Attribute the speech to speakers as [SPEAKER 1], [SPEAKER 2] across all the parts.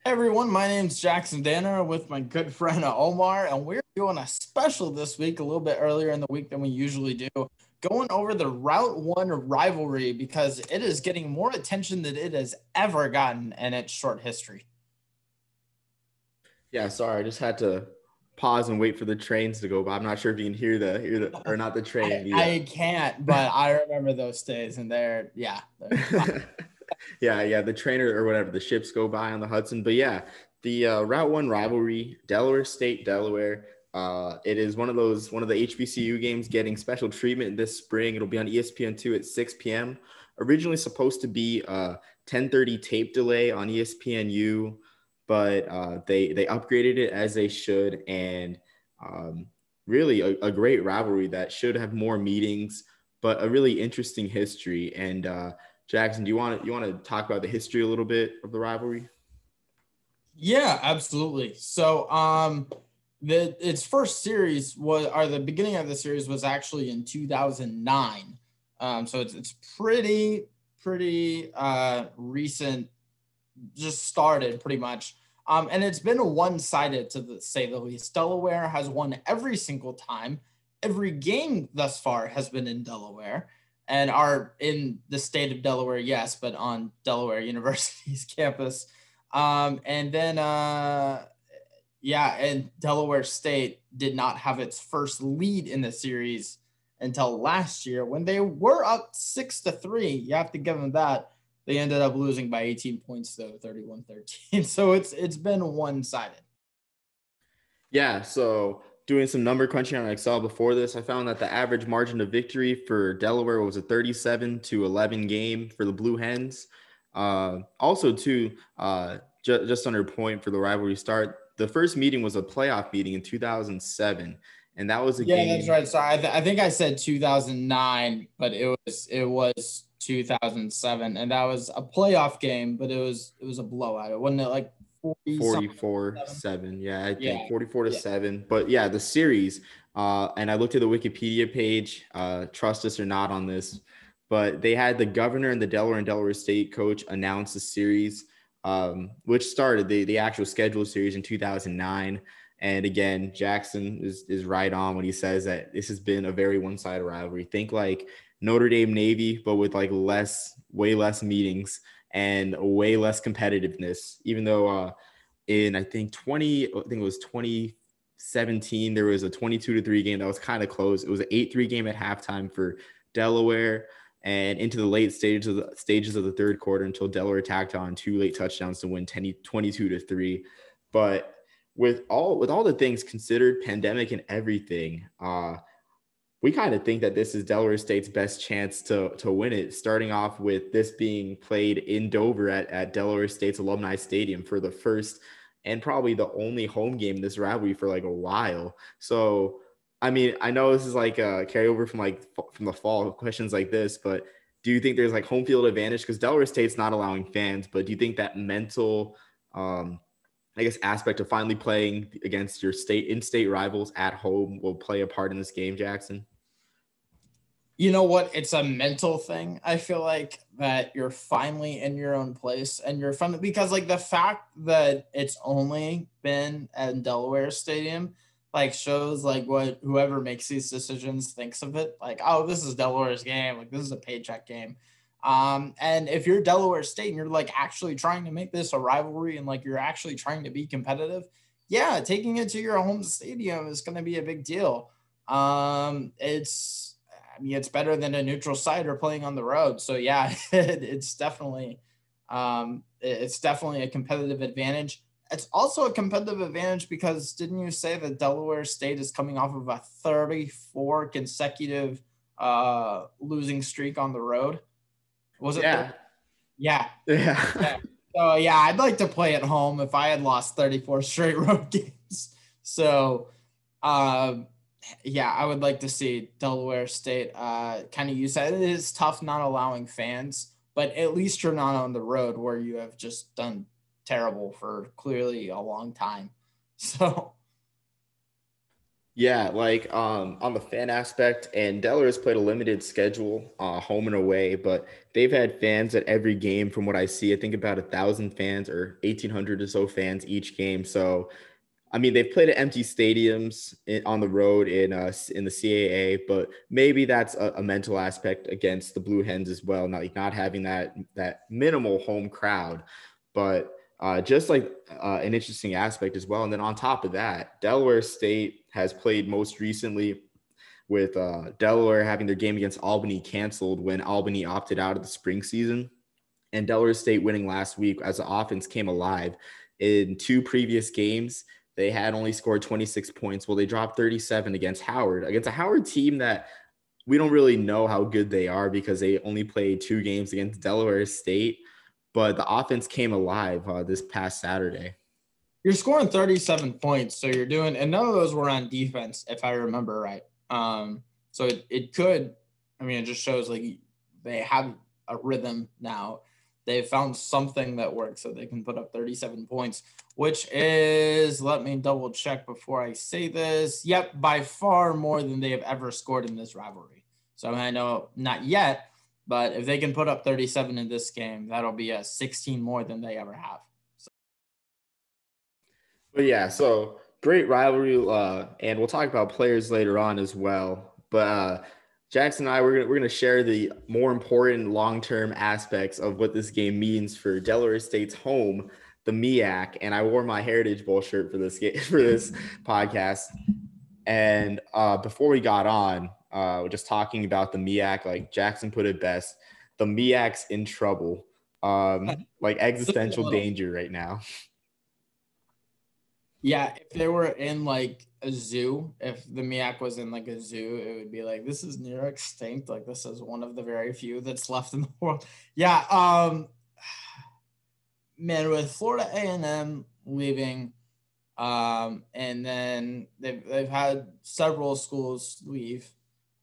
[SPEAKER 1] Hey everyone, my name's Jackson Danner with my good friend Omar, and we're doing a special this week, a little bit earlier in the week than we usually do, going over the Route One rivalry because it is getting more attention than it has ever gotten in its short history.
[SPEAKER 2] Yeah, sorry, I just had to pause and wait for the trains to go by. I'm not sure if you can hear the or not the train,
[SPEAKER 1] I can't, but I remember those days, and they're
[SPEAKER 2] yeah, the trainer or whatever, the ships go by on the Hudson. But yeah, the Route One rivalry, Delaware State, Delaware. It is one of the HBCU games getting special treatment this spring. It'll be on ESPN2 at 6 p.m. Originally supposed to be a 10:30 tape delay on ESPNU, but they upgraded it as they should, and really a great rivalry that should have more meetings, but a really interesting history. And Jackson, do you want to talk about the history a little bit of the rivalry?
[SPEAKER 1] Yeah, absolutely. So, its first series the beginning of the series was actually in 2009. So it's pretty recent, just started pretty much. And it's been one-sided say the least. Delaware has won every single time. Every game thus far has been in Delaware and are in the state of Delaware, yes, but on Delaware University's campus. And then, and Delaware State did not have its first lead in the series until last year when they were up 6-3. You have to give them that. They ended up losing by 18 points, though, 31-13. So it's been one-sided.
[SPEAKER 2] Yeah, so doing some number crunching on Excel before this, I found that the average margin of victory for Delaware was a 37-11 game for the Blue Hens. Also, too, just under a point for the rivalry start. The first meeting was a playoff meeting in 2007, and that was a
[SPEAKER 1] Yeah, that's
[SPEAKER 2] game.
[SPEAKER 1] right. Sorry, I think I said 2009, but it was 2007, and that was a playoff game, but it was a blowout. It wasn't it like 40 something.
[SPEAKER 2] 44-7. Yeah, I
[SPEAKER 1] Yeah,
[SPEAKER 2] think 44 to
[SPEAKER 1] yeah.
[SPEAKER 2] 7. But yeah, the series, and I looked at the Wikipedia page, trust us or not on this, but they had the governor and the Delaware and Delaware State coach announce the series, which started the actual scheduled series in 2009. And again, Jackson is right on when he says that this has been a very one-sided rivalry. Think like Notre Dame Navy, but with like way less meetings and way less competitiveness. Even though in I think it was 2017, there was a 22-3 game that was kind of close. It was an 8-3 game at halftime for Delaware, and into the late stages of the third quarter until Delaware tacked on two late touchdowns to win 22-3. But with all the things considered, pandemic and everything, we kind of think that this is Delaware State's best chance to win it, starting off with this being played in Dover at Delaware State's Alumni Stadium for the first and probably the only home game in this rivalry for like a while. So, I mean, I know this is like a carryover from the fall, questions like this, but do you think there's like home field advantage? Because Delaware State's not allowing fans, but do you think that mental I guess aspect of finally playing against your in-state rivals at home will play a part in this game, Jackson?
[SPEAKER 1] You know what? It's a mental thing. I feel like that you're finally in your own place and you're fun because like the fact that it's only been at Delaware Stadium like shows like what whoever makes these decisions thinks of it. Like, oh, this is Delaware's game. Like this is a paycheck game. And if you're Delaware State and you're like actually trying to make this a rivalry and like you're actually trying to be competitive, yeah, taking it to your home stadium is going to be a big deal. It's better than a neutral site or playing on the road. So yeah, it's definitely a competitive advantage. It's also a competitive advantage because didn't you say that Delaware State is coming off of a 34 consecutive losing streak on the road? Was it 30?
[SPEAKER 2] Yeah.
[SPEAKER 1] Yeah.
[SPEAKER 2] Yeah.
[SPEAKER 1] Yeah. So yeah, I'd like to play at home if I had lost 34 straight road games. So um yeah, I would like to see Delaware State kind of use that. It is tough not allowing fans, but at least you're not on the road where you have just done terrible for clearly a long time. So
[SPEAKER 2] Yeah, like on the fan aspect, and Delaware's played a limited schedule, home and away, but they've had fans at every game from what I see. I think about 1,000 fans or 1,800 or so fans each game. So I mean, they've played at empty stadiums on the road in the CAA, but maybe that's a mental aspect against the Blue Hens as well, not like not having that minimal home crowd, but just like an interesting aspect as well. And then on top of that, Delaware State has played most recently with Delaware having their game against Albany canceled when Albany opted out of the spring season, and Delaware State winning last week as the offense came alive. In two previous games, they had only scored 26 points. Well, they dropped 37 against a Howard team that we don't really know how good they are because they only played two games against Delaware State. But the offense came alive this past Saturday.
[SPEAKER 1] You're scoring 37 points, so you're doing, and none of those were on defense, if I remember right. So it could, I mean, it just shows like they have a rhythm now. They found something that works so they can put up 37 points, which is, let me double check before I say this. Yep, by far more than they have ever scored in this rivalry. So I know not yet, but if they can put up 37 in this game, that'll be a 16 more than they ever have.
[SPEAKER 2] But yeah, so great rivalry, and we'll talk about players later on as well. But Jackson and I, we're gonna share the more important long-term aspects of what this game means for Delaware State's home, the MEAC. And I wore my Heritage Bowl shirt for this game, for this podcast. And before we got on, we're just talking about the MEAC. Like Jackson put it best, the MEAC's in trouble, like existential danger right now.
[SPEAKER 1] Yeah, if they were in like a zoo, if the MEAC was in like a zoo, it would be like, this is near extinct. Like this is one of the very few that's left in the world. Yeah, man, with Florida A&M leaving, and then they've had several schools leave,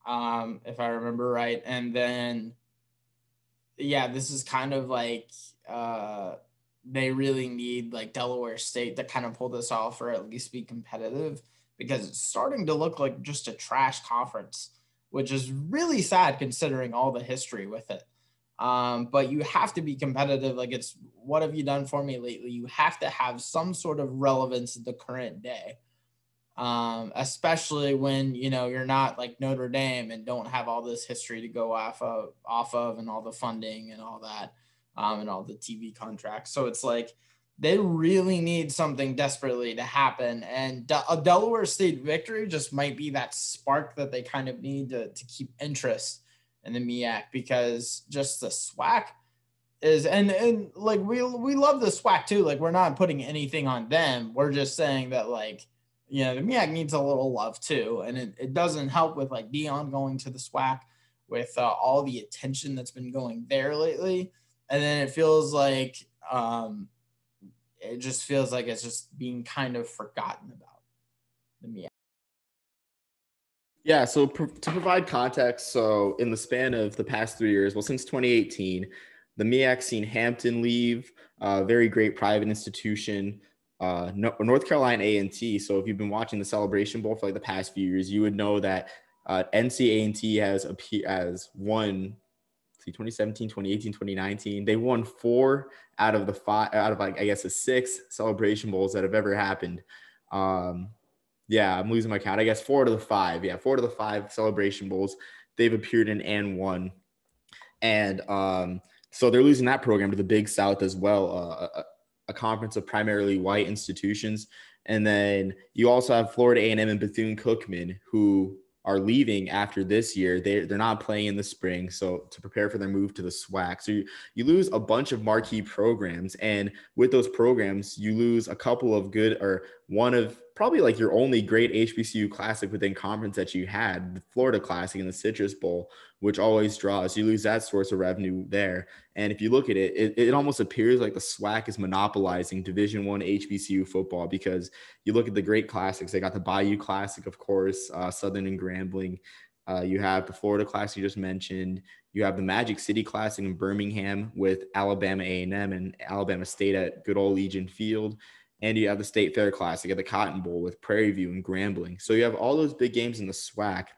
[SPEAKER 1] if I remember right, and then yeah, this is kind of like they really need like Delaware State to kind of pull this off or at least be competitive, because it's starting to look like just a trash conference, which is really sad considering all the history with it. But you have to be competitive. Like, it's, what have you done for me lately? You have to have some sort of relevance in the current day, especially when, you know, you're not like Notre Dame and don't have all this history to go off of and all the funding and all that, and all the TV contracts. So it's like they really need something desperately to happen, and a Delaware State victory just might be that spark that they kind of need to keep interest in the MEAC, because just the SWAC is, and like we love the SWAC too. Like, we're not putting anything on them. We're just saying that, like, you know, the MEAC needs a little love too. And it doesn't help with like Dion going to the SWAC with all the attention that's been going there lately. And then it feels like it just feels like it's just being kind of forgotten about the MEAC.
[SPEAKER 2] Yeah, so to provide context, so in the span of the past 3 years, well, since 2018, the MEAC seen Hampton leave, a very great private institution, North Carolina A&T. So if you've been watching the Celebration Bowl for like the past few years, you would know that NC A&T has won 2017, 2018, 2019. They won 4 out of the 5, out of like, I guess, the 6 Celebration Bowls that have ever happened. Yeah, I'm losing my count. I guess 4 out of the 5. Yeah, 4 out of the 5 Celebration Bowls they've appeared in and won. And so they're losing that program to the Big South as well, a conference of primarily white institutions. And then you also have Florida A&M and Bethune-Cookman, who are leaving after this year. They're not playing in the spring, so to prepare for their move to the SWAC. So you lose a bunch of marquee programs, and with those programs, you lose a couple of good, or one of probably like your only great HBCU classic within conference that you had, the Florida Classic and the Citrus Bowl, which always draws. You lose that source of revenue there. And if you look at it, it almost appears like the SWAC is monopolizing Division I HBCU football, because you look at the great classics. They got the Bayou Classic, of course, Southern and Grambling. You have the Florida Classic you just mentioned. You have the Magic City Classic in Birmingham with Alabama A&M and Alabama State at good old Legion Field. and you have the State Fair Classic at the Cotton Bowl with Prairie View and Grambling. So you have all those big games in the SWAC.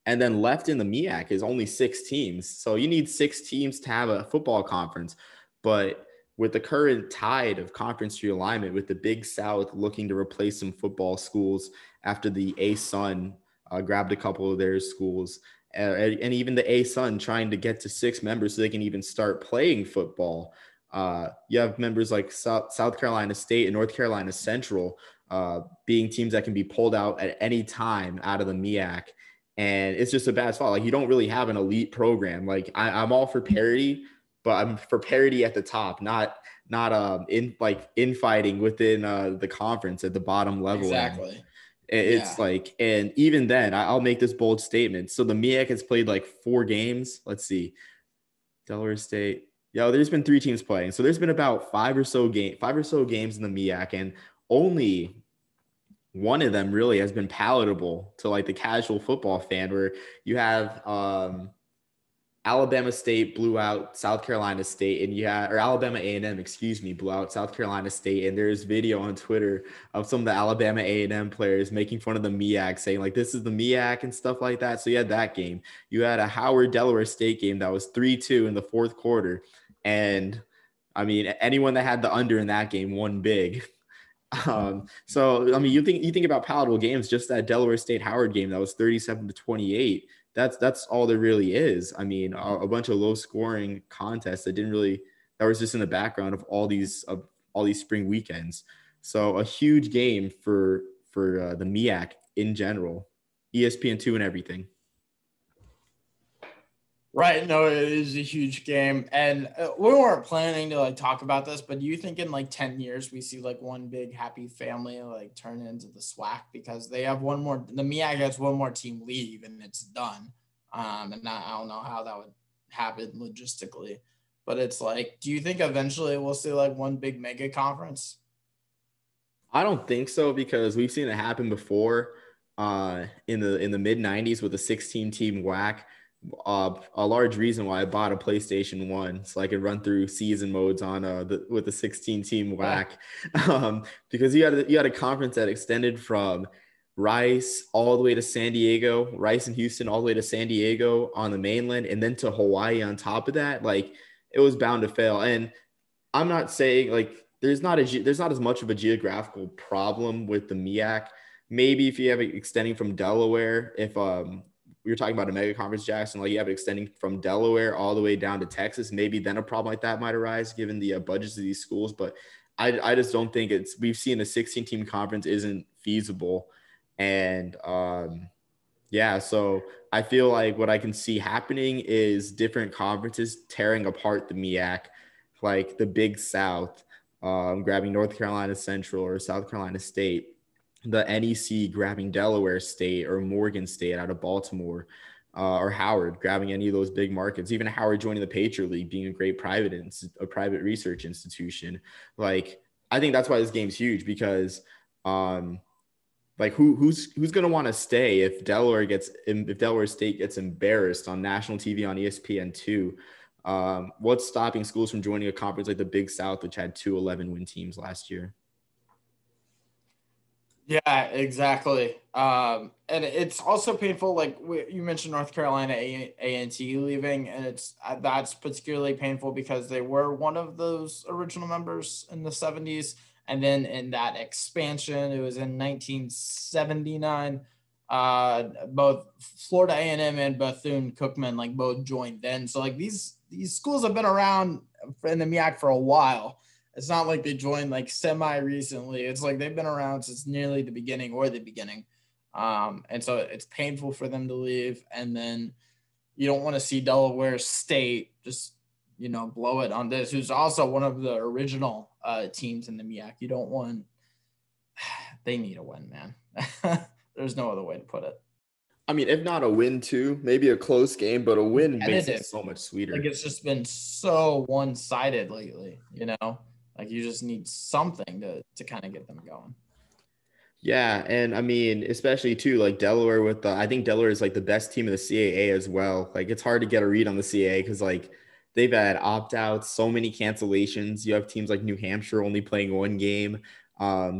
[SPEAKER 2] And then left in the MEAC is only 6 teams. So you need 6 teams to have a football conference. But with the current tide of conference realignment, with the Big South looking to replace some football schools after the A-Sun grabbed a couple of their schools, and even the A-Sun trying to get to 6 members so they can even start playing football. You have members like South Carolina State and North Carolina Central being teams that can be pulled out at any time out of the MEAC. And it's just a bad spot. Like, you don't really have an elite program. Like, I'm all for parity, but I'm for parity at the top, not infighting within the conference at the bottom level.
[SPEAKER 1] Exactly.
[SPEAKER 2] It's like, and even then, I'll make this bold statement. So the MEAC has played like 4 games. Let's see, Delaware State. Yeah, there's been 3 teams playing. So there's been about 5 or so games in the MEAC, and only one of them really has been palatable to like the casual football fan, where you have Alabama State blew out South Carolina State, and Alabama A&M, blew out South Carolina State. And there's video on Twitter of some of the Alabama A&M players making fun of the MEAC, saying like, this is the MEAC and stuff like that. So you had that game. You had a Howard Delaware State game that was 3-2 in the 4th quarter. And I mean, anyone that had the under in that game won big. So I mean, you think about palatable games, just that Delaware State Howard game that was 37-28. That's all there really is. I mean, a bunch of low scoring contests that was just in the background of all these spring weekends. So a huge game for the MEAC in general, ESPN2 and everything.
[SPEAKER 1] Right. No, it is a huge game. And we weren't planning to like talk about this, but do you think in like 10 years we see like one big happy family like turn into the SWAC, because they have the MEAC has one more team leave and it's done. And I don't know how that would happen logistically, but it's like, do you think eventually we'll see like one big mega conference?
[SPEAKER 2] I don't think so, because we've seen it happen before in the mid 90s with a 16-team WAC. A large reason why I bought a PlayStation 1, so I could run through season modes on with the 16-team WAC, because you had a conference that extended from Rice all the way to San Diego, Rice and Houston all the way to San Diego on the mainland, and then to Hawaii on top of that. Like, it was bound to fail. And I'm not saying like there's not as much of a geographical problem with the MEAC. Maybe if you have it extending from Delaware, if we were talking about a mega conference, Jackson, like you have it extending from Delaware all the way down to Texas, maybe then a problem like that might arise given the budgets of these schools. But I just don't think we've seen a 16-team conference isn't feasible. And so I feel like what I can see happening is different conferences tearing apart the MEAC, like the Big South, grabbing North Carolina Central or South Carolina State, the NEC grabbing Delaware State or Morgan State out of Baltimore, or Howard grabbing any of those big markets, even Howard joining the Patriot League, being a great private research institution. Like, I think that's why this game's huge, because like who's going to want to stay if Delaware State gets embarrassed on national TV on ESPN2? What's stopping schools from joining a conference like the Big South, which had 2 11-win teams last year?
[SPEAKER 1] Yeah, exactly. And it's also painful. Like you mentioned North Carolina A&T leaving, and that's particularly painful because they were one of those original members in the 70s. And then in that expansion, it was in 1979, both Florida A&M and Bethune-Cookman, like both joined then. So like these schools have been around in the MEAC for a while. It's not like they joined like semi recently. It's like they've been around since nearly the beginning. And so it's painful for them to leave. And then you don't want to see Delaware State just, blow it on this, who's also one of the original teams in the MEAC. They need a win, man. There's no other way to put it.
[SPEAKER 2] I mean, if not a win too, maybe a close game, but a win makes it so much sweeter.
[SPEAKER 1] Like, it's just been so one-sided lately, Like, you just need something to kind of get them going.
[SPEAKER 2] Yeah, and I mean, especially too, like Delaware I think Delaware is like the best team in the CAA as well. Like, it's hard to get a read on the CAA because like they've had opt-outs, so many cancellations. You have teams like New Hampshire only playing 1 game.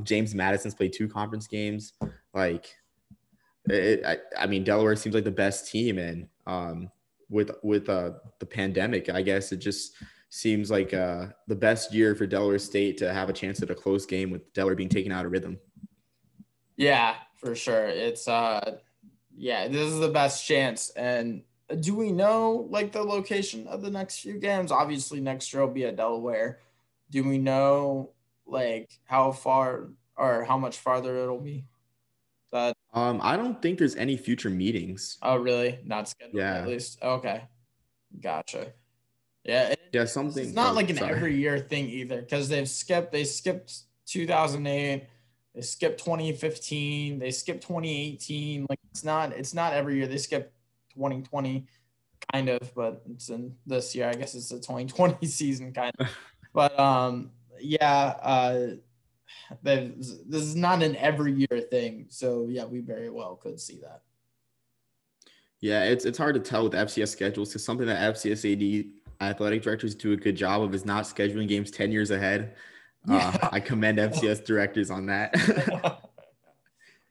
[SPEAKER 2] James Madison's played 2 conference games. Like, I mean, Delaware seems like the best team, and with the pandemic, I guess it just seems like the best year for Delaware State to have a chance at a close game with Delaware being taken out of rhythm.
[SPEAKER 1] Yeah, for sure. It's yeah, this is the best chance. And do we know like the location of the next few games? Obviously, next year will be at Delaware. Do we know like how far or how much farther it'll be? That
[SPEAKER 2] I don't think there's any future meetings.
[SPEAKER 1] Oh, really? Not scheduled
[SPEAKER 2] Yeah.
[SPEAKER 1] at least. Okay, gotcha. Yeah,
[SPEAKER 2] Yeah, something.
[SPEAKER 1] it's not like an
[SPEAKER 2] sorry.
[SPEAKER 1] every year thing either because they skipped 2008, they skipped 2015, they skipped 2018. Like it's not every year. They skip 2020 kind of, but it's in this year. I guess it's the 2020 season kind of. But yeah, this is not an every year thing. So yeah, we very well could see that.
[SPEAKER 2] Yeah, it's hard to tell with FCS schedules because something that FCS AD athletic directors do a good job of is not scheduling games 10 years ahead.
[SPEAKER 1] Yeah.
[SPEAKER 2] I commend FCS directors on that.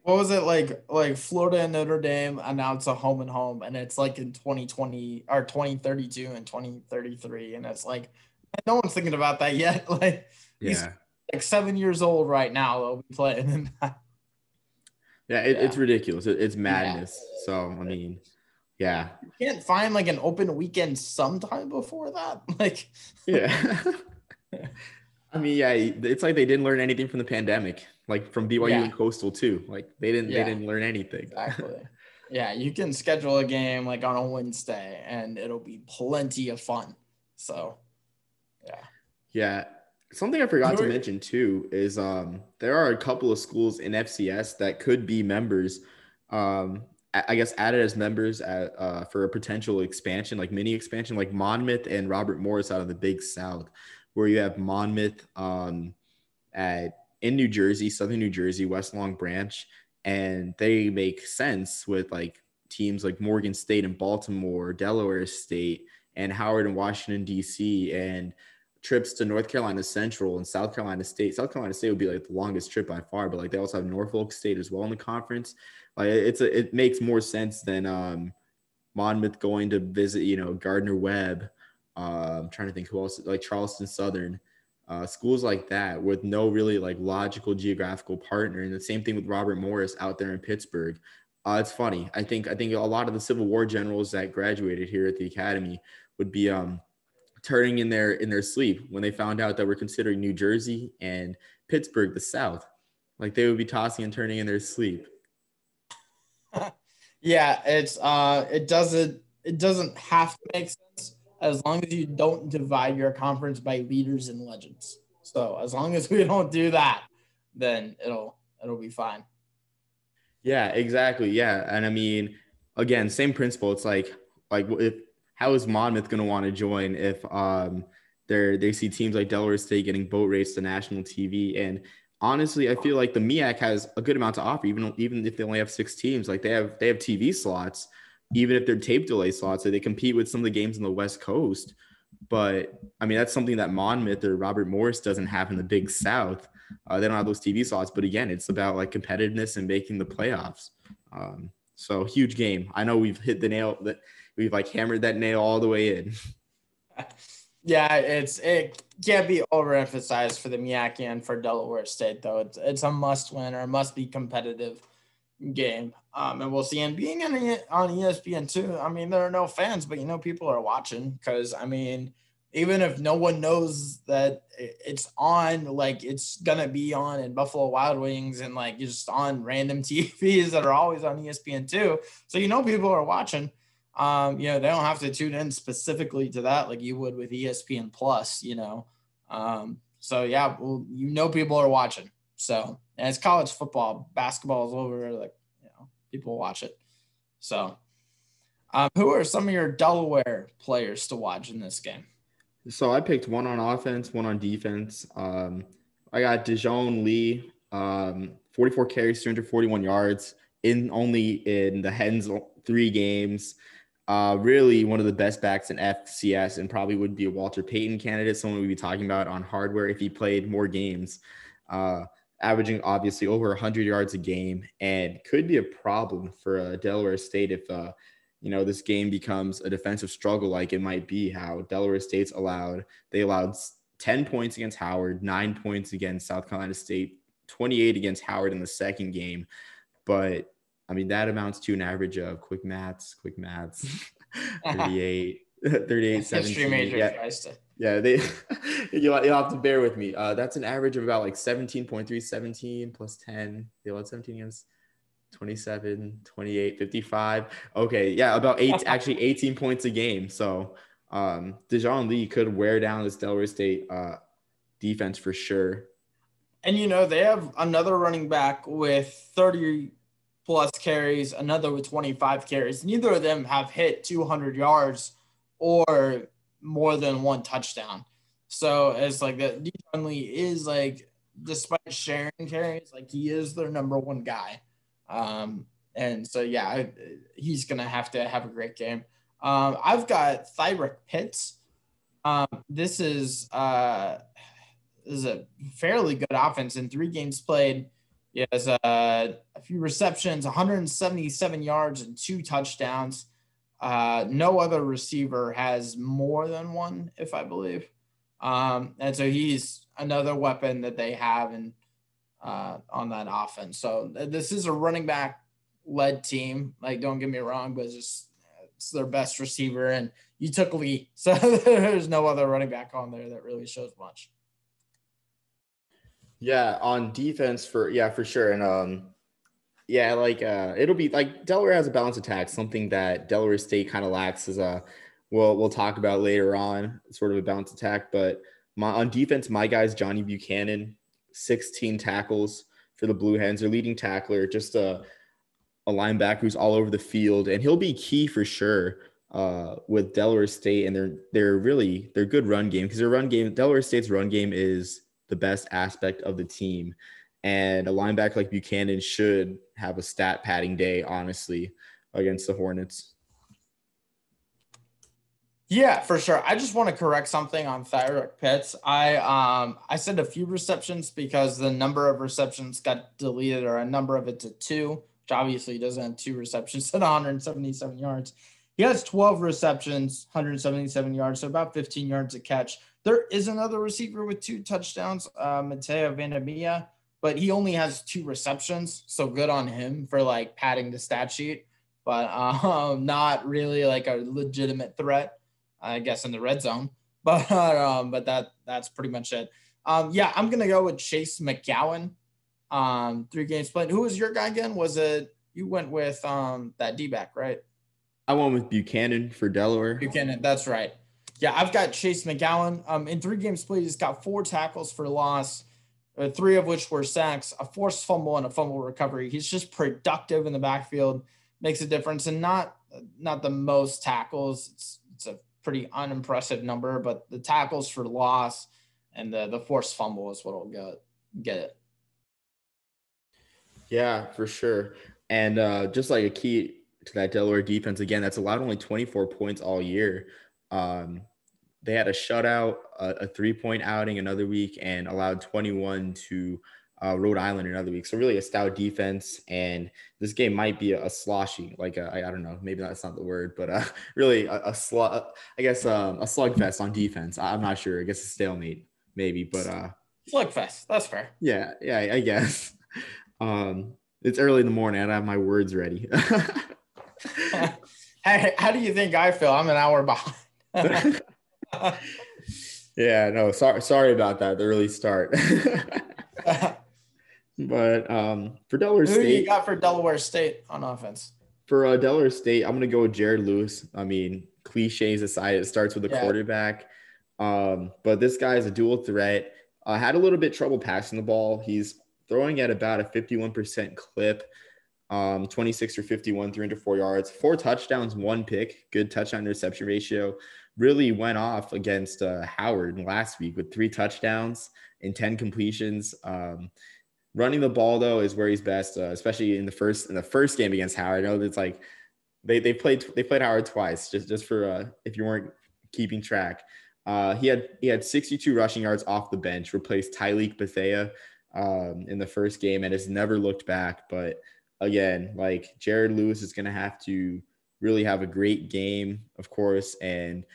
[SPEAKER 1] What was it like Florida and Notre Dame announce a home and home and it's like in 2020 or 2032 and 2033 and it's like no one's thinking about that yet. Like he's
[SPEAKER 2] Yeah.
[SPEAKER 1] like 7 years old right now. They'll be playing in that.
[SPEAKER 2] Yeah, it's ridiculous. It's madness.
[SPEAKER 1] Yeah.
[SPEAKER 2] So, I mean, yeah.
[SPEAKER 1] You can't find like an open weekend sometime before that. Like
[SPEAKER 2] Yeah. I mean, yeah, it's like they didn't learn anything from the pandemic, like from BYU and Coastal too. Like they didn't learn anything.
[SPEAKER 1] Exactly. Yeah, you can schedule a game like on a Wednesday and it'll be plenty of fun. So, yeah.
[SPEAKER 2] Yeah. Something I forgot to mention too is there are a couple of schools in FCS that could be members, I guess added as members for a potential expansion, like mini expansion, like Monmouth and Robert Morris out of the Big South, where you have Monmouth in New Jersey, Southern New Jersey, West Long Branch, and they make sense with like teams like Morgan State and Baltimore, Delaware State, and Howard and Washington, D.C., and trips to North Carolina Central and South Carolina State. South Carolina State would be like the longest trip by far, but like they also have Norfolk State as well in the conference. Like it makes more sense than Monmouth going to visit, Gardner Webb. I'm trying to think who else, like Charleston Southern, schools like that with no really like logical geographical partner. And the same thing with Robert Morris out there in Pittsburgh. It's funny. I think a lot of the Civil War generals that graduated here at the academy would be turning in their sleep when they found out that we're considering New Jersey and Pittsburgh the South. Like they would be tossing and turning in their sleep.
[SPEAKER 1] Yeah, it doesn't have to make sense as long as you don't divide your conference by leaders and legends. So as long as we don't do that, then it'll be fine.
[SPEAKER 2] Yeah, exactly. Yeah. And I mean, again, same principle. It's like how is Monmouth going to want to join if they see teams like Delaware State getting boat raced to national TV? And honestly, I feel like the MEAC has a good amount to offer, even if they only have 6 teams. Like they have TV slots, even if they're tape delay slots, so they compete with some of the games on the West Coast. But I mean, that's something that Monmouth or Robert Morris doesn't have in the Big South. They don't have those TV slots. But again, it's about like competitiveness and making the playoffs. So huge game. I know we've hit the nail that we've like hammered that nail all the way in.
[SPEAKER 1] Yeah, it can't be overemphasized for the MEAC and for Delaware State though. It's a must win or must be competitive game. And we'll see. And being on ESPN2, I mean, there are no fans, but people are watching because I mean, even if no one knows that it's on, like it's gonna be on in Buffalo Wild Wings and like just on random TVs that are always on ESPN2. So people are watching. They don't have to tune in specifically to that like you would with ESPN Plus, So yeah, well, people are watching. So and it's college football, basketball is over, like people watch it. So who are some of your Delaware players to watch in this game?
[SPEAKER 2] So I picked one on offense, one on defense. I got Dijon Lee, 44 carries, 341 yards only in the Hens 3 games. Really one of the best backs in FCS and probably would be a Walter Payton candidate, someone we'd be talking about on hardware if he played more games. averaging obviously over 100 yards a game, and could be a problem for Delaware State if this game becomes a defensive struggle like it might be. How Delaware State's allowed 10 points against Howard, 9 points against South Carolina State, 28 against Howard in the second game. But I mean, that amounts to an average of quick maths, 38, 17.
[SPEAKER 1] History major
[SPEAKER 2] Yeah, you'll have to bear with me. That's an average of about like 17.3, 17 plus 10. They allowed 17 against 27, 28, 55. Okay, yeah, about 18 points a game. So Dejon Lee could wear down this Delaware State defense for sure.
[SPEAKER 1] And, they have another running back with 30-plus carries, another with 25 carries. Neither of them have hit 200 yards or more than one touchdown. So it's like that Dejon Lee is like, despite sharing carries, like he is their number one guy. And so, yeah, he's going to have a great game. I've got Thyrick Pitts. This is a fairly good offense. In 3 games played, he has a few receptions, 177 yards and 2 touchdowns. No other receiver has more than one, if I believe. And so he's another weapon that they have on that offense. So this is a running back led team. Like, don't get me wrong, but it's their best receiver, and you took Lee. So there's no other running back on there that really shows much.
[SPEAKER 2] Yeah, on defense for sure. And it'll be like Delaware has a balanced attack, something that Delaware State kind of lacks is we'll talk about later on, sort of a balanced attack. But on defense, my guy's Johnny Buchanan, 16 tackles for the Blue Hens, their leading tackler, just a linebacker who's all over the field, and he'll be key for sure with Delaware State and their good run game, because Delaware State's run game is the best aspect of the team, and a linebacker like Buchanan should have a stat padding day, honestly, against the Hornets.
[SPEAKER 1] Yeah, for sure. I just want to correct something on Thyrick Pitts. I said a few receptions because the number of receptions got deleted, or a number of it to 2, which obviously doesn't have 2 receptions at 177 yards. He has 12 receptions, 177 yards, so about 15 yards a catch. There is another receiver with 2 touchdowns, Mateo Vandemia, but he only has 2 receptions, so good on him for like padding the stat sheet, but not really like a legitimate threat, I guess, in the red zone. But that's pretty much it. I'm gonna go with Chase McGowan. 3 games played. Who was your guy again? Was it you went with that D-back, right?
[SPEAKER 2] I went with Buchanan for Delaware.
[SPEAKER 1] Buchanan, that's right. Yeah, I've got Chase McGowan. In 3 games played, he's got 4 tackles for loss, 3 of which were sacks, a forced fumble, and a fumble recovery. He's just productive in the backfield, makes a difference, and not the most tackles. It's a pretty unimpressive number, but the tackles for loss and the forced fumble is what will get it.
[SPEAKER 2] Yeah, for sure. And just like a key to that Delaware defense, again, that's allowed only 24 points all year. They had a shutout, a 3-point outing another week, and allowed 21 to Rhode Island another week. So really a stout defense, and this game might be a sloshy, like I don't know, maybe that's not the word, but really a slugfest on defense. I'm not sure. I guess a stalemate maybe, but
[SPEAKER 1] slugfest. That's fair.
[SPEAKER 2] Yeah, I guess. It's early in the morning. I don't have my words ready.
[SPEAKER 1] Hey, how do you think I feel? I'm an hour behind.
[SPEAKER 2] Yeah, no, sorry about that, the early start. But for Delaware State,
[SPEAKER 1] who you got for Delaware State on offense?
[SPEAKER 2] For Delaware State, I'm going to go with Jared Lewis. I mean, cliches aside, it starts with a quarterback. But this guy is a dual threat. Had a little bit trouble passing the ball. He's throwing at about a 51% clip, 26 for 51, 304 yards, 4 touchdowns, 1 pick, good touchdown interception ratio. Really went off against Howard last week with 3 touchdowns and 10 completions. Running the ball, though, is where he's best, especially in the first game against Howard. I know it's like they played Howard twice, just for if you weren't keeping track. He had 62 rushing yards off the bench, replaced Tyleek Bethea, in the first game and has never looked back. But again, like Jared Lewis is going to have to really have a great game, of course, and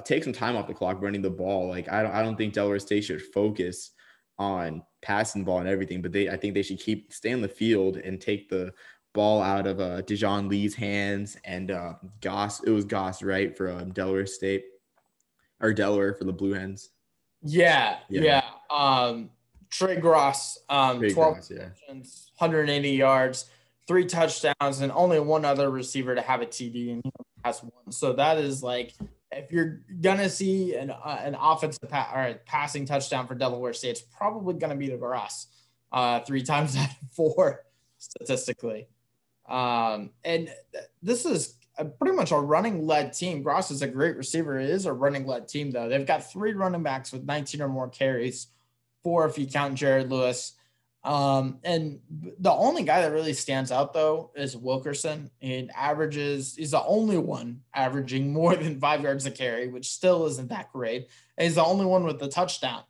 [SPEAKER 2] take some time off the clock running the ball. Like I don't think Delaware State should focus on passing the ball and everything, but I think they should stay on the field and take the ball out of Dijon Lee's hands and Goss. It was Goss, right, for Delaware State or Delaware for the Blue Hens.
[SPEAKER 1] Yeah. Trey Gross, 12 receptions, 180 yards, 3 touchdowns, and only one other receiver to have a TD, and he has one. So that is like, if you're gonna see an offensive or a passing touchdown for Delaware State, it's probably gonna be to Gross, 3 times out of 4 statistically. And this is pretty much a running-led team. Gross is a great receiver. It is a running-led team, though. They've got 3 running backs with 19 or more carries, 4 if you count Jared Lewis. And the only guy that really stands out, though, is Wilkerson. He's the only one averaging more than 5 yards a carry, which still isn't that great. And he's the only one with the touchdown.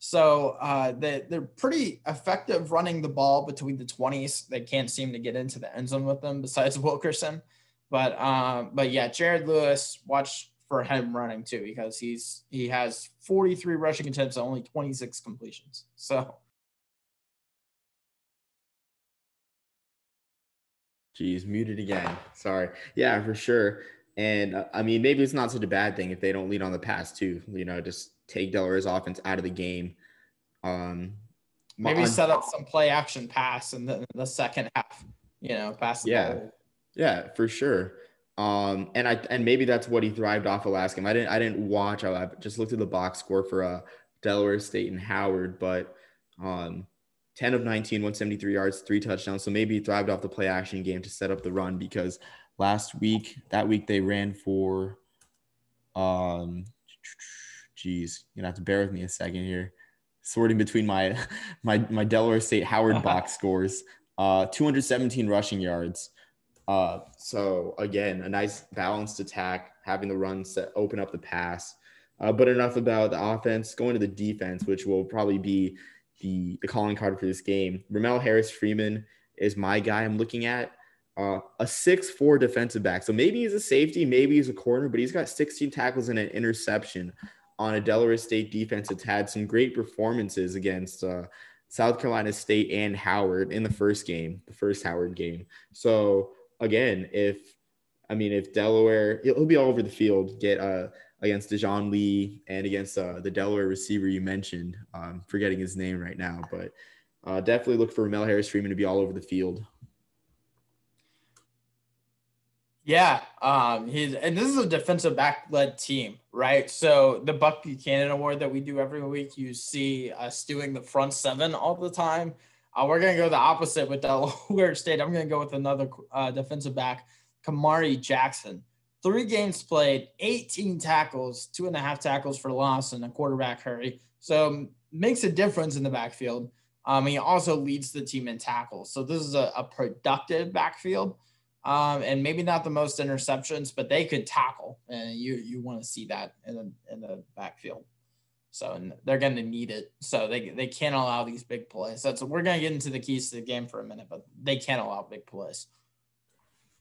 [SPEAKER 1] So they're pretty effective running the ball between the 20s. They can't seem to get into the end zone with them besides Wilkerson. But yeah, Jared Lewis, watch for him running too, because he has 43 rushing attempts and only 26 completions. So.
[SPEAKER 2] Geez, muted again. Sorry. Yeah, for sure. And I mean, maybe it's not such a bad thing if they don't lead on the pass too. Just take Delaware's offense out of the game.
[SPEAKER 1] Maybe set up some play action pass in the second half. Pass the ball.
[SPEAKER 2] Yeah, for sure. And maybe that's what he thrived off of last game. I didn't watch. I just looked at the box score for Delaware State and Howard, but 10 of 19, 173 yards, 3 touchdowns. So maybe he thrived off the play action game to set up the run, because that week they ran for geez, you're gonna have to bear with me a second here. Sorting between my Delaware State Howard box scores. 217 rushing yards. So again, a nice balanced attack, having the run set, open up the pass. But enough about the offense. Going to the defense, which will probably be the calling card for this game. Ramel Harris-Freeman is my guy I'm looking at. A 6'4" defensive back. So maybe he's a safety, maybe he's a corner, but he's got 16 tackles and an interception on a Delaware State defense that's had some great performances against South Carolina State and Howard in the first Howard game. So again, if Delaware, he'll be all over the field, get against Dijon Lee and against the Delaware receiver you mentioned. Forgetting his name right now, but definitely look for Ramel Harris-Freeman to be all over the field.
[SPEAKER 1] Yeah, and this is a defensive back-led team, right? So the Buck Buchanan Award that we do every week, you see us doing the front 7 all the time. We're going to go the opposite with Delaware State. I'm going to go with another defensive back, Kamari Jackson. 3 games played, 18 tackles, 2.5 tackles for loss, and a quarterback hurry. So makes a difference in the backfield. He also leads the team in tackles. So this is a productive backfield. And maybe not the most interceptions, but they could tackle, and you want to see that in the backfield. So, and they're going to need it. So they can't allow these big plays. We're going to get into the keys to the game for a minute, but they can't allow big plays.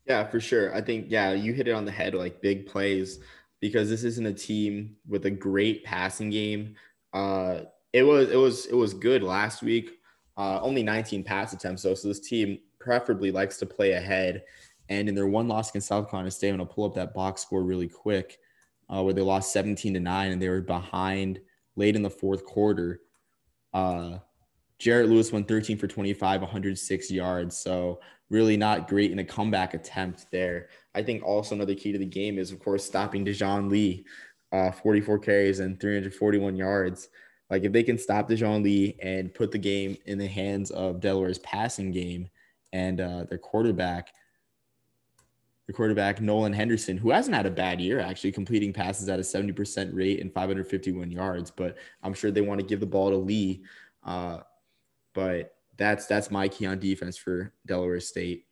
[SPEAKER 2] Yeah, for sure. I think, you hit it on the head, like big plays, because this isn't a team with a great passing game. It was good last week. Only 19 pass attempts though. So this team preferably likes to play ahead. And in their one loss against South Carolina State, I'm going to pull up that box score really quick, where they lost 17-9 and they were behind late in the fourth quarter. Jarrett Lewis went 13 for 25, 106 yards. So really not great in a comeback attempt there. I think also another key to the game is, of course, stopping Dijon Lee, 44 carries and 341 yards. Like if they can stop Dijon Lee and put the game in the hands of Delaware's passing game and their quarterback Nolan Henderson, who hasn't had a bad year, actually completing passes at a 70% rate and 551 yards, but I'm sure they want to give the ball to Lee. But that's my key on defense for Delaware State.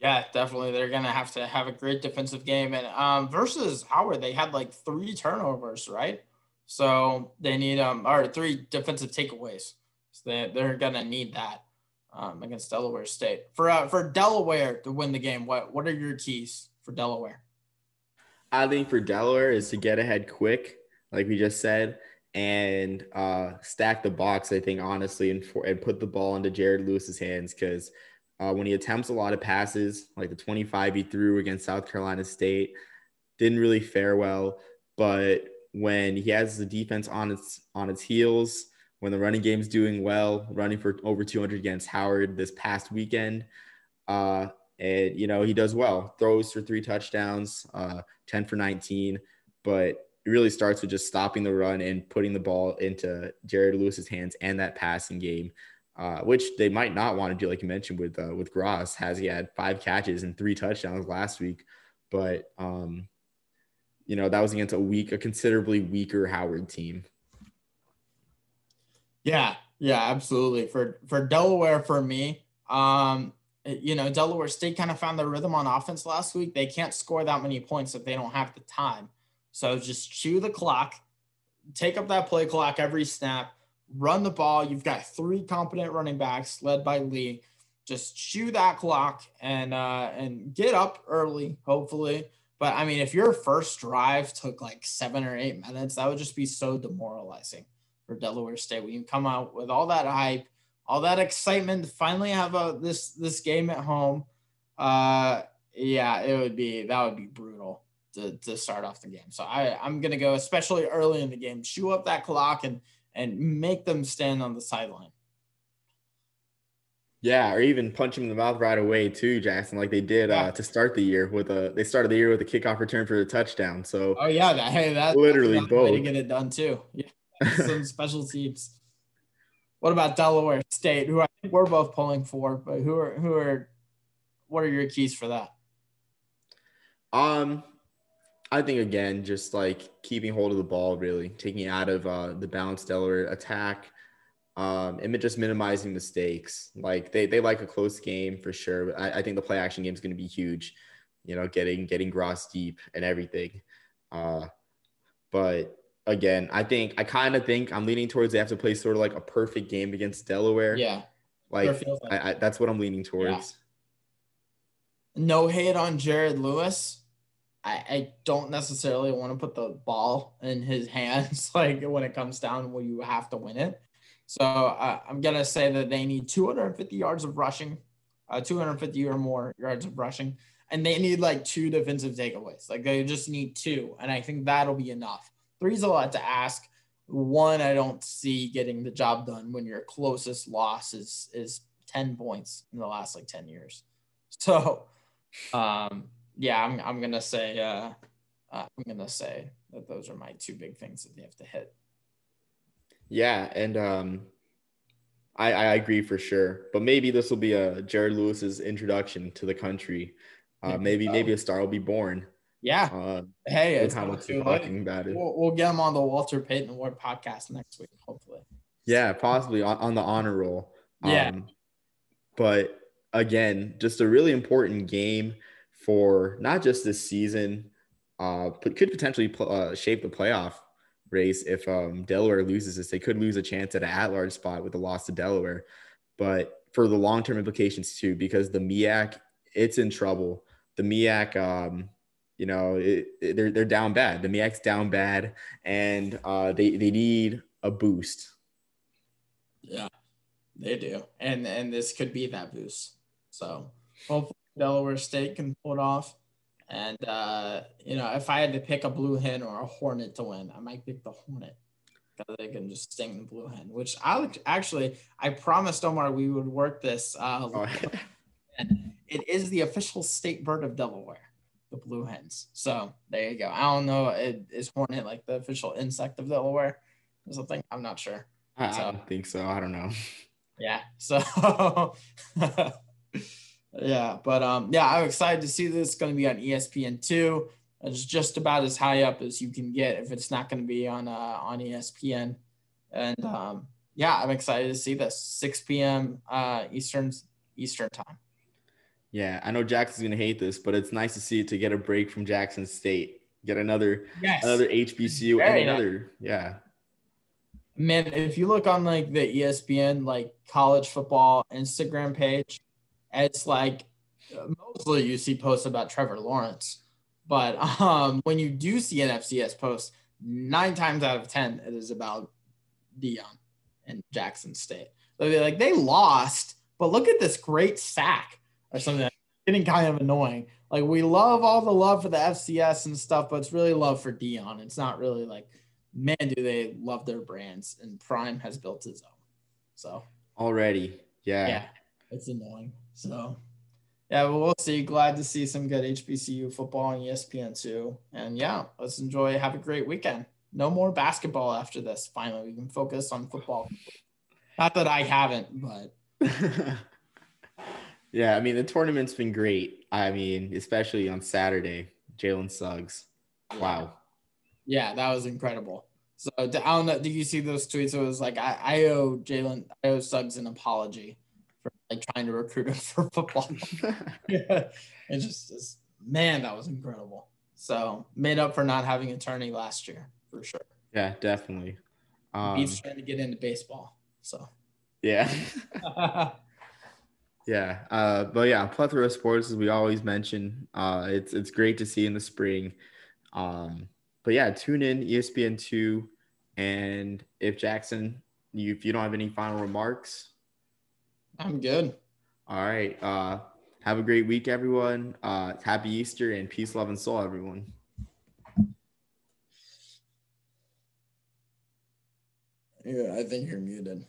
[SPEAKER 1] Yeah, definitely. They're going to have a great defensive game. And versus Howard, they had like 3 turnovers, right? So they need or 3 defensive takeaways. So they're gonna need that against Delaware State. For Delaware to win the game, what are your keys for Delaware?
[SPEAKER 2] I think for Delaware is to get ahead quick, like we just said, and stack the box, I think, honestly, and put the ball into Jared Lewis's hands, because when he attempts a lot of passes, like the 25 he threw against South Carolina State, didn't really fare well. But when he has the defense on its heels, when the running game's doing well, running for over 200 against Howard this past weekend, and, he does well, throws for 3 touchdowns, 10 for 19, but it really starts with just stopping the run and putting the ball into Jared Lewis's hands and that passing game, which they might not want to do, like you mentioned with Gross. He had 5 catches and 3 touchdowns last week, but that was against a considerably weaker Howard team.
[SPEAKER 1] Yeah, absolutely. For Delaware, for me, Delaware State kind of found their rhythm on offense last week. They can't score that many points if they don't have the time. So just chew the clock, take up that play clock every snap, run the ball. You've got 3 competent running backs led by Lee. Just chew that clock and get up early, hopefully. But I mean, if your first drive took like 7 or 8 minutes, that would just be so demoralizing for Delaware State. When you come out with all that hype, all that excitement to finally have this game at home, that would be brutal to start off the game. So I'm gonna go, especially early in the game, chew up that clock and make them stand on the sideline.
[SPEAKER 2] Yeah, or even punch him in the mouth right away too, Jackson, like they did to start the year they started the year with a kickoff return for a touchdown. So
[SPEAKER 1] that's
[SPEAKER 2] literally
[SPEAKER 1] that's
[SPEAKER 2] both
[SPEAKER 1] way to get it done too. Yeah, some special teams. What about Delaware State, who I think we're both pulling for, but what are your keys for that?
[SPEAKER 2] I think, again, just like keeping hold of the ball, really taking it out of the balanced Delaware attack, and just minimizing mistakes. Like they like a close game for sure. But I think the play action game is going to be huge. Getting Gross deep and everything. But again, I kind of think I'm leaning towards they have to play sort of like a perfect game against Delaware.
[SPEAKER 1] Yeah,
[SPEAKER 2] like that's what I'm leaning towards.
[SPEAKER 1] Yeah. No hate on Jared Lewis. I don't necessarily want to put the ball in his hands like when it comes down where you have to win it. So I'm going to say that they need 250 yards of rushing, 250 or more yards of rushing, and they need like 2 defensive takeaways. Like they just need 2, and I think that'll be enough. 3's a lot to ask. 1, I don't see getting the job done when your closest loss is 10 points in the last like 10 years. So, I'm gonna say that those are my 2 big things that they have to hit.
[SPEAKER 2] Yeah, and I agree for sure. But maybe this will be Jared Lewis's introduction to the country. Maybe a star will be born.
[SPEAKER 1] Yeah. Hey, it's
[SPEAKER 2] how much we're talking about it. We'll
[SPEAKER 1] get him on the Walter Payton Award podcast next week, hopefully.
[SPEAKER 2] Yeah, possibly on the honor roll.
[SPEAKER 1] Yeah.
[SPEAKER 2] But again, just a really important game for not just this season, but could potentially shape the playoff race if Delaware loses this. They could lose a chance at an at-large spot with a loss to Delaware. But for the long-term implications too, because the MEAC, it's in trouble. The MEAC, they're down bad. The MEAC's down bad, and they need a boost.
[SPEAKER 1] Yeah, they do, and this could be that boost. So hopefully Delaware State can pull it off. And if I had to pick a blue hen or a hornet to win, I might pick the hornet because they can just sting the blue hen. Which I promised Omar we would work this. And it is the official state bird of Delaware, the blue hens. So there you go. I don't know. Is hornet like the official insect of Delaware or something? I'm not sure.
[SPEAKER 2] I don't think so. I don't know.
[SPEAKER 1] Yeah. So yeah, but I'm excited to see this. It's going to be on ESPN2. It's just about as high up as you can get if it's not going to be on ESPN. And I'm excited to see this 6 p.m. Eastern time.
[SPEAKER 2] Yeah, I know Jackson's going to hate this, but it's nice to see it to get a break from Jackson State. Get another
[SPEAKER 1] Yes.
[SPEAKER 2] HBCU and
[SPEAKER 1] Very
[SPEAKER 2] another, yeah.
[SPEAKER 1] Man, if you look on like the ESPN like college football Instagram page, it's like mostly you see posts about Trevor Lawrence, but when you do see an FCS post, 9 times out of 10 it is about Dion and Jackson State. So they're like, they lost, but look at this great sack or something. That's getting kind of annoying. Like, we love all the love for the FCS and stuff, but it's really love for Dion. It's not really like, man, do they love their brands, and Prime has built his own. So
[SPEAKER 2] Already,
[SPEAKER 1] yeah, it's annoying. So yeah, but we'll see. Glad to see some good HBCU football on ESPN2. And yeah, let's enjoy. Have a great weekend. No more basketball after this. Finally, we can focus on football. Not that I haven't, but
[SPEAKER 2] yeah. I mean, the tournament's been great. I mean, especially on Saturday, Jalen Suggs. Wow.
[SPEAKER 1] Yeah, that was incredible. So I don't know. Did you see those tweets? It was like, I owe Suggs an apology for like trying to recruit him for football. Yeah, it's just man, that was incredible. So made up for not having an attorney last year for sure.
[SPEAKER 2] Yeah, definitely.
[SPEAKER 1] He's trying to get into baseball. So
[SPEAKER 2] yeah. Yeah. But yeah, plethora of sports, as we always mention. It's great to see in the spring. But yeah, tune in ESPN2. And if Jackson, if you don't have any final remarks,
[SPEAKER 1] I'm good.
[SPEAKER 2] All right. Have a great week, everyone. Happy Easter and peace, love, and soul, everyone.
[SPEAKER 1] Yeah, I think you're muted.